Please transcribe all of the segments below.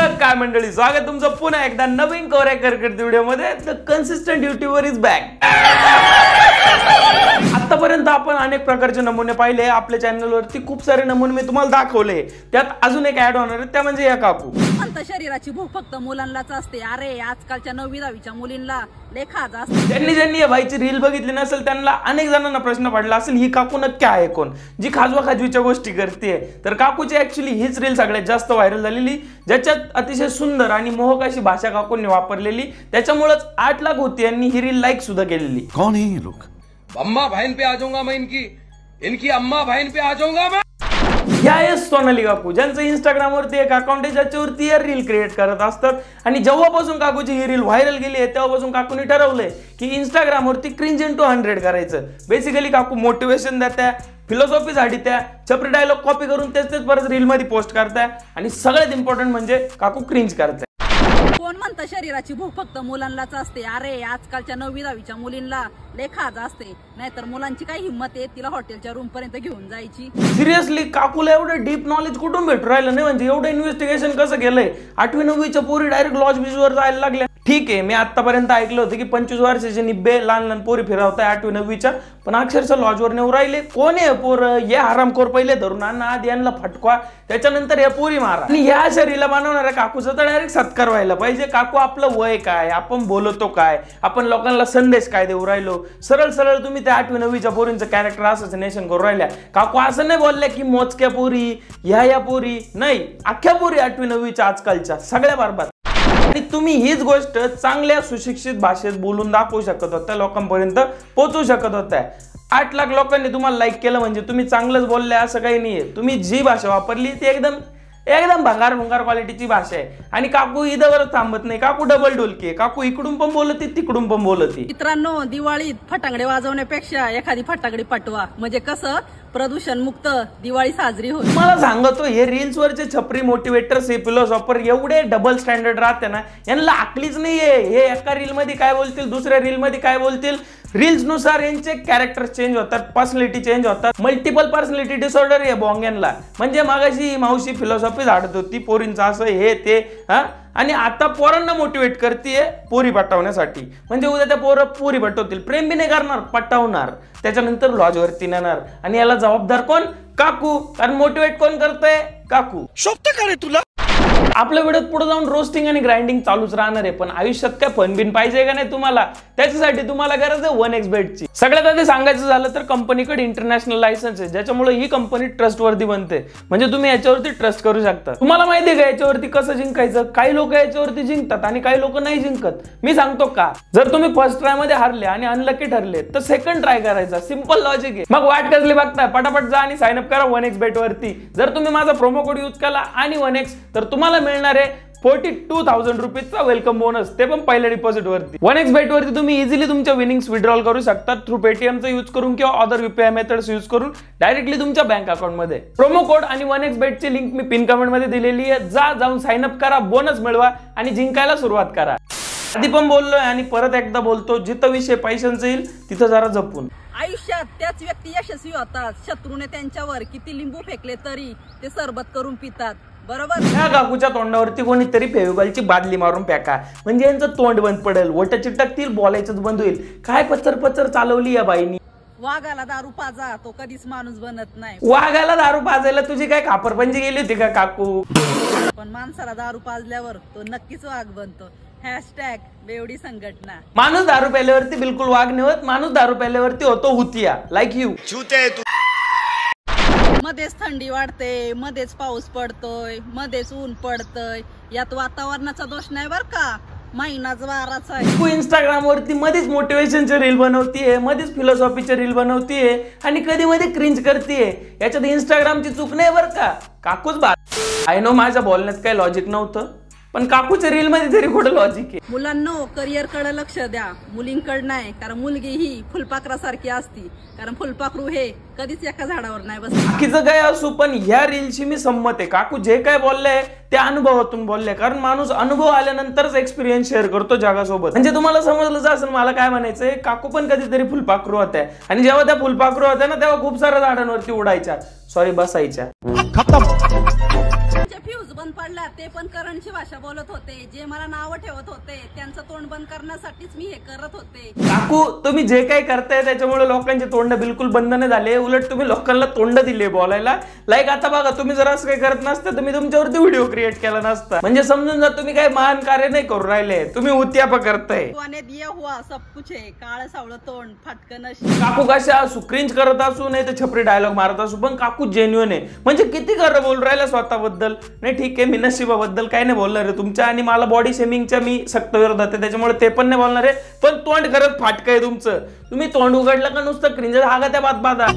मग काय मंडळी, स्वागत तुमचं पुन्हा एकदा नवीन कोऱ्या करकट व्हिडिओ मध्ये. The consistent YouTuber is back. आतापर्यंत आपण अनेक प्रकारचे नमुने पाहिले आपल्या चॅनल वरती. खूप सारे नमुने मी तुम्हाला दाखवले. त्यात अजून एक ऍड होणार आहे, त्या म्हणजे या काकू. शरीराची भूक फक्त मुलांनाच असते. अरे आजकालच्या 9वी-10वीच्या मुलींना लेखाच असते. ज्यांनी या बाईची रील बघितली नसेल त्यांना अनेक जणांना प्रश्न पडला असेल, ही काकू नक्की आहे कोण जी खाजवा खाजवीच्या गोष्टी करते. तर काकूची ऍक्च्युअली हीच रील सगळ्यात जास्त व्हायरल झालेली, ज्याच्यात अतिशय सुंदर आणि मोहक अशी भाषा काकूंनी वापरलेली. त्याच्यामुळेच 8 लाख होती यांनी ही रील लाईक सुद्धा केलेली. कौन है ये लोग? अम्मा बहन पे आ जाऊंगा मैं, इनकी अम्मा बहन पे आ जाऊंगा मैं. ह्या सोनाली काकू, ज्यांचं इंस्टाग्राम वरती एक अकाउंट आहे ज्याच्यावरती या रील क्रिएट करत असतात. आणि जेव्हापासून काकूची ही रील व्हायरल गेली आहे तेव्हापासून काकूने ठरवलंय की इंस्टाग्राम वरती क्रिंज इंटू 100 करायचं. बेसिकली काकू मोटिवेशन देत्या, फिलॉसॉफी झाडीत्या, छपरी डायलॉग कॉपी करून तेच परत रील मध्ये पोस्ट करताय. आणि सगळ्यात इम्पॉर्टंट म्हणजे काकू क्रिंज करताय. कोण म्हणतं शरीराची भूक फक्त मुलांनाच असते. अरे आजकालच्या 9वी-10वीच्या मुलींना लेखाच असते. नाहीतर मुलांची काय हिंमत आहे तिला हॉटेलच्या रूम पर्यंत घेऊन जायची. सिरियसली काकूला एवढं डीप नॉलेज कुठून भेटू राहिलं नाही, म्हणजे एवढं इन्व्हेस्टिगेशन कसं केलंय. 8वी-9वीच्या पोरी डायरेक्ट लॉज बीचवर जायला लागल्या. ठीक आहे, मी आतापर्यंत ऐकलं होतं की 25 वर्षाचे निब्बे लहान लहान पोरी फिरवताय 8वी-9वीच्या, पण अक्षरशः लॉजवर नेऊ राहिले. कोण आहे पोर? ये हरामखोर पहिले धरून आणा, आधी यांना फटका, त्याच्यानंतर या पोरी मारा. आणि ह्या शरीराला बनवणाऱ्या काकूचा तर डायरेक्ट सत्कार व्हायला पाहिजे. काकू आपलं वय काय, आपण बोलतो काय, आपण लोकांना संदेश काय देऊ राहिलो. सरळ सरळ तुम्ही त्या 8वी-9वीच्या पोरींचं कॅरेक्टर असोसिएशन करू राहिल्या. काकू असं नाही बोलल्या की मोजक्या पोरी ह्या पोरी नाही, अख्ख्या पोरी 8वी-9वीच्या आजकालच्या सगळ्या बरबाद. आणि तुम्ही हीच गोष्ट चांगल्या सुशिक्षित भाषेत बोलून दाखवू शकत होत्या, लोकांपर्यंत पोहोचवू शकत होत्या. 8 लाख लोकांनी तुम्हाला लाईक केलं म्हणजे तुम्ही चांगलंच बोलले असं काही नाहीये. तुम्ही जी भाषा वापरली ती एकदम भंगार क्वालिटीची भाषा आहे. आणि काकू इथवर थांबत नाही, काकू डबल डोलकी आहे. काकू इकडून पण बोलती तिकडून पण बोलती. मित्रांनो, दिवाळीत फटाकडे वाजवण्यापेक्षा एखादी फटाकडी पाठवा, म्हणजे कसं प्रदूषण मुक्त दिवाळी साजरी होईल. मला सांगतो, हे रील्स वरचे छपरी मोटिवेटर्स, हे फिलॉसॉफर एवढे डबल स्टँडर्ड राहते ना, यांना आकलीच नाहीये. हे एका रील मध्ये काय बोलतील, दुसऱ्या रील मध्ये काय बोलतील. रील्स नुसार यांचे कॅरेक्टर चेंज होतात, पर्सनॅलिटी चेंज होतात. मल्टिपल पर्सनॅलिटी डिसऑर्डर आहे बॉंग्यांना. म्हणजे मागाशी मावशी फिलॉसॉफी झाडत होती पोरींचं असं हे ते, आणि आता पोरांना मोटिवेट करते पोरी पटवण्यासाठी. म्हणजे उद्या त्या पोरी पटवतील, प्रेम बी नाही करणार, पटवणार, त्याच्यानंतर लॉजवरती नेणार. आणि याला जबाबदार कोण? काकू. कारण मोटिवेट कोण करतंय? काकू. शोभतं का रे तुला? आपल्या व्हिडिओत पुढे जाऊन रोस्टिंग आणि ग्राइंडिंग चालूच राहणार आहे, पण आयुष्यात काय फन बिन पाहिजे का नाही तुम्हाला? त्याच्यासाठी तुम्हाला गरज आहे 1xBet ची. सगळ्यात आधी सांगायचं झालं तर कंपनीकडे इंटरनॅशनल लायसन्स आहे, ज्याच्यामुळे ही कंपनी ट्रस्टवर्दी बनते. म्हणजे तुम्ही याच्यावरती ट्रस्ट करू शकता. तुम्हाला माहिती आहे का याच्यावरती कसं जिंकायचं? काही लोक याच्यावरती जिंकतात आणि काही लोक नाही जिंकत. मी सांगतो का. जर तुम्ही फर्स्ट ट्राय मध्ये हारले आणि अनलकी ठरले तर सेकंड ट्राय करायचा. सिंपल लॉजिक आहे. मग वाट कसली बघताय? पटापट जा आणि साइन अप करा 1xBet वरती. जर तुम्ही माझा प्रोमो कोड यूज केला आणि 1x, तर तुम्हाला मिळणार आहे 42,000 रुपीजचा वेलकम बोनस, ते पण पहिल्या डिपॉझिट वरती. 1xBet वरती तुम्ही इझिली तुमच्या विनिंग्स विड्रॉल करू शकता थ्रू पेटीएमचा यूज करून किंवा अदर UPI मेथड्स यूज करून डायरेक्टली तुमच्या बँक अकाउंट मध्ये. प्रोमो कोड आणि 1xBet ची लिंक मी पिन कमेंट मध्ये दिलेली आहे. जाऊन साइन अप करा, बोनस मिळवा आणि जिंकायला सुरुवात करा. आधी पण बोललोय आणि परत एकदा बोलतो, जिथं विषय पैशांचा येईल तिथं जरा जपून. आयुष्यात त्याच व्यक्ती यशस्वी होतात शत्रूने त्यांच्यावर किती लिंबू फेकले तरी ते सरबत करून पितात. बरोबर. ह्या काकूच्या तोंडावरती कोणीतरी फेविकॉलची बादली मारून फेका, म्हणजे यांचं तोंड बंद पडेल, वट चिटकतील, बोलायचंच बंद होईल. काय पचर चालवली या बाईनी. वाघाला दारू पाजा, तो कधीच माणूस बनत नाही. वाघाला दारू पाजायला तुझी काय खापरपंजी गेली होती का काकू? पण माणसाला दारू पाजल्यावर तो नक्कीच वाघ बनतो. #बेवडी संघटना. माणूस दारू प्यायल्यावरती बिलकुल वाघ नाही होत. माणूस दारू प्यायल्यावरती होतो हुतिया, लाईक यू. मध्येच थंडी वाढते, मध्येच पाऊस पडतोय, मध्येच ऊन पडतय. यात वातावरणाचा दोष नाही बर का, महिनाच वाराचा आहे. तू इंस्टाग्राम वरती मध्येच मोटिवेशनचे रील बनवतीये, मध्येच फिलॉसॉफीचे रील बनवतीये आणि कधी मध्ये क्रिंज करतीये. याच्यात इंस्टाग्रामची चूक नाही बर का, काकूच बात. आय नो माझ्या बोलण्यात काही लॉजिक नव्हतं, पण काकूच्या रील मध्ये तरी कुठं लॉजिक आहे? मुलांनो, करिअर कडे लक्ष द्या, मुलींकडे नाही. कारण मुलगी ही फुलपाखरासारखी असती. कारण फुलपाखरू हे कधीच एका झाडावर नाही बस. बाकीचं काय असू, पण ह्या रीलशी मी संमत आहे. काकू जे काय बोलले ते अनुभवातून बोलले, कारण माणूस अनुभव आल्यानंतरच एक्सपिरियन्स शेअर करतो जगासोबत. म्हणजे तुम्हाला समजलंच असेल मला काय म्हणायचंय. काकू पण कधीतरी फुलपाखरू होत्या आणि जेव्हा त्या फुलपाखरू होत्या ना तेव्हा खूप साऱ्या झाडांवरती उडायच्या, सॉरी बसायच्या. ज्यांचे फ्यूज बंद पडल्या ते पण करंटची भाषा बोलत होते, जे मला नावं ठेवत होते त्यांचं तोंड बंद करण्यासाठीच मी हे करत होते. काकू तुम्ही जे काही करताय त्याच्यामुळे लोकांचे तोंड बिलकुल बंद नाही झाले, उलट तुम्ही लोकांना तोंड दिले बोलायला. लाईक आता बघा, तुम्ही जर असं काही करत नसतं तुम्ही तुमच्यावरती व्हिडिओ क्रिएट केला नसता. म्हणजे समजून जा तुम्ही काही महान कार्य नाही करू राहिले, तुम्ही उत्याप करताय. तुने दिया हुआ सब कुछ है, काळ सावळ तोंड फाटकन. काकू कशा सुक्रींच करत असू नाही तर छपरी डायलॉग मारत असू, पण काकू जेन्युइन आहे. म्हणजे किती खरं बोल राहिला स्वतःबद्दल. नाही ठीक आहे, मी नशिबाबद्दल काही नाही बोलणार आहे तुमच्या, आणि मला बॉडी शेमिंगच्या मी सक्त विरोधात आहे, त्याच्यामुळे ते पण नाही बोलणार आहे. पण तोंड खरंच फाटकं आहे तुमचं. तुम्ही तोंड उघडलं का नुसतं क्रिंज हागा त्या बादा.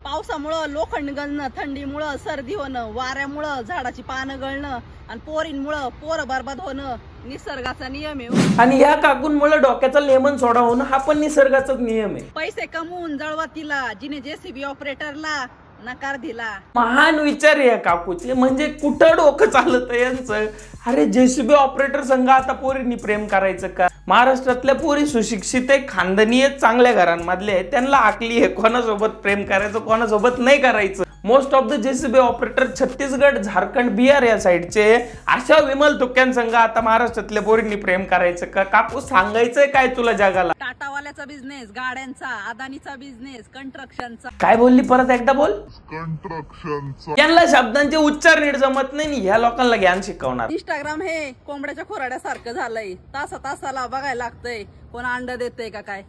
पावसामुळं लोखंड गळणं, थंडीमुळं सर्दी होणं, वाऱ्यामुळं झाडाची पानं गळणं आणि पोरींमुळं पोरं बरबाद होणं निसर्गाचा नियम आहे. आणि या काकूंमुळे डोक्याचा लेमन सोडा होणं हा पण निसर्गाचाच नियम आहे. पैसे कमवून जळवा तिला, जिने जेसीबी ऑपरेटरला नकार दिला. महान विचार आहे काकूचे. म्हणजे कुठं डोकं चालत यांचं. अरे जेसीबी ऑपरेटर संघ आता पोरींनी प्रेम करायचं का? महाराष्ट्रातल्या पोरी सुशिक्षित आहे, खानदानी आहेत, चांगल्या घरांमधले आहेत, त्यांना आकली आहे कोणासोबत प्रेम करायचं कोणासोबत नाही करायचं. Most of the JCB operator Chhattisgarh, Jharkhand, Bihar या साईडचे. अशा विमल तुक्यांसंघ आता महाराष्ट्रातल्या पोरींनी प्रेम करायचं का? काकू सांगायचंय काय तुला जगाला? टाटावाल्याचा बिझनेस, गाड्यांचा, अदानीचा बिझनेस, कंस्ट्रक्शनचा. काय बोलली परत एकदा बोल. कंस्ट्रक्शनचा. यांना शब्दांचे उच्चार नीट जमत नाही, ह्या लोकांना ज्ञान शिकवणार. इंस्टाग्राम हे कोंबड्याच्या खोराड्यासारखं झालंय, तासाला बघायला लागतंय कोण अंड देतंय का काय.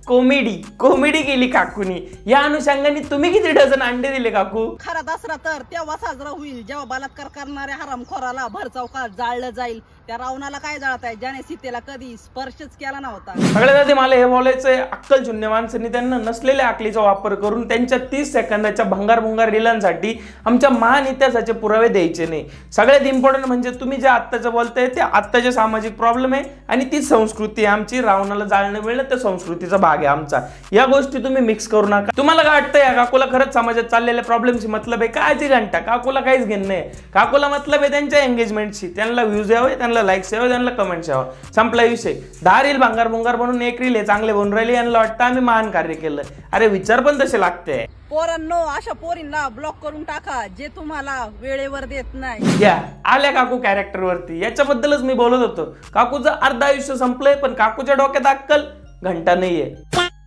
कॉमेडी केली काकूनी. या अनुषंगाने तुम्ही किती डझन अंडे दिले काकू? खरा दसरा तर तेव्हा साजरा होईल जेव्हा बलात्कार करणाऱ्या हरामखोराला भर चौकात जाळलं जाईल. त्या रावणाला काय जाळत आहे ज्याने सीतेला कधी स्पर्शच केला नव्हता. सगळ्यात आधी मला हे बोलायचंय, अक्कल शून्य माणसांनी त्यांना नसलेल्या अकलीचा वापर करून त्यांच्या 30 सेकंदाच्या भंगार रीलांसाठी आमच्या महान इतिहासाचे पुरावे द्यायचे नाही. सगळ्यात इम्पॉर्टंट म्हणजे तुम्ही जे आत्ताचं बोलताय ते आत्ताचे सामाजिक प्रॉब्लेम आहे आणि ती संस्कृती आहे आमची. रावणाला जाळणं मिळणं त्या संस्कृतीचा भाग आहे आमचा. या गोष्टी तुम्ही मिक्स करू नका. तुम्हाला काय वाटतं या काकूला खरंच समाजात चाललेल्या प्रॉब्लेमशी मतलब आहे? कायची घंटा, काकूला काहीच घेणं नाही. काकूला मतलब आहे त्यांच्या एंगेजमेंटशी. त्यांना व्ह्यूज यावे, त्यांना लाईक्स यावे, त्यांना कमेंट्स यावं, संपला विषय. 10 रील भंगार बनून 1 रील आहे चांगले बनून राहिले, यांना वाटतं आम्ही महान कार्य केलं. अरे विचार पण तसे लागते. पोरांनो, अशा पोरींना ब्लॉक करून टाका जे तुम्हाला वेळेवर देत नाही. या आल्या काकू कॅरेक्टर वरती. याच्याबद्दलच मी बोलत होतो. काकूचं अर्ध आयुष्य संपलंय पण काकूच्या डोक्यात अक्कल घंटा नाहीये.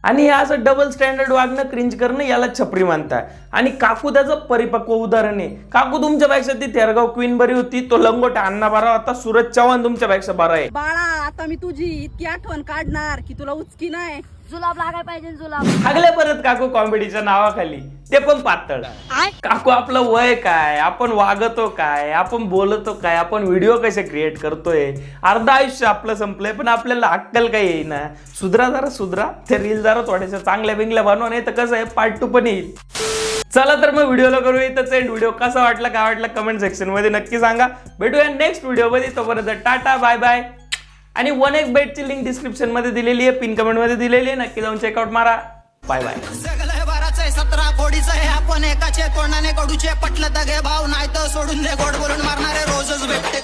आणि हे असं डबल स्टँडर्ड वागणं, क्रिंज करणं याला छपरी मानतात. आणि काकू त्याचं परिपक्व उदाहरण आहे. काकू तुमच्यापेक्षा ती थेरगाव क्वीन बरी होती, तो लंगोटा अण्णा बरा होता, सूरज चव्हाण तुमच्यापेक्षा बरा आहे. बाळा, आता मी तुझी इतकी आठवण काढणार की तुला उचकी नाही. जुलाब लागाय पाहिजे, जुलाब. हागले परत काकू कॉमेडीच्या नावाखाली, ते पण पातळ. काकू आपलं वय काय, आपण वागतो काय, आपण बोलतो काय, आपण व्हिडिओ कसे क्रिएट करतोय, अर्ध आयुष्य आपलं संपलंय पण आपल्याला अक्कल काही येईना. सुधरा. ते रील जरा थोड्याशा चांगल्या बिंगल्या बनवा, नाही तर कसं आहे पार्ट 2 पण येईल. चला तर मग व्हिडिओला करू इथंच एंड. व्हिडिओ कसा वाटला काय वाटला कमेंट सेक्शन मध्ये नक्की सांगा. भेटूया नेक्स्ट व्हिडिओ मध्ये. तोपर्यंत टाटा बाय बाय. आणि 1xBet ची लिंक डिस्क्रिप्शन मध्ये दिलेली आहे, पिन कमेंट मध्ये दिलेली आहे, नक्की जाऊन चेकआउट मारा. Bye bye. 17 कोडीचं हे आपण एकाचे तोंडाने कडूचे पटलं तर घे भाव, नाही तर सोडून दे. गोड बोलून मारणारे रोजच भेटते.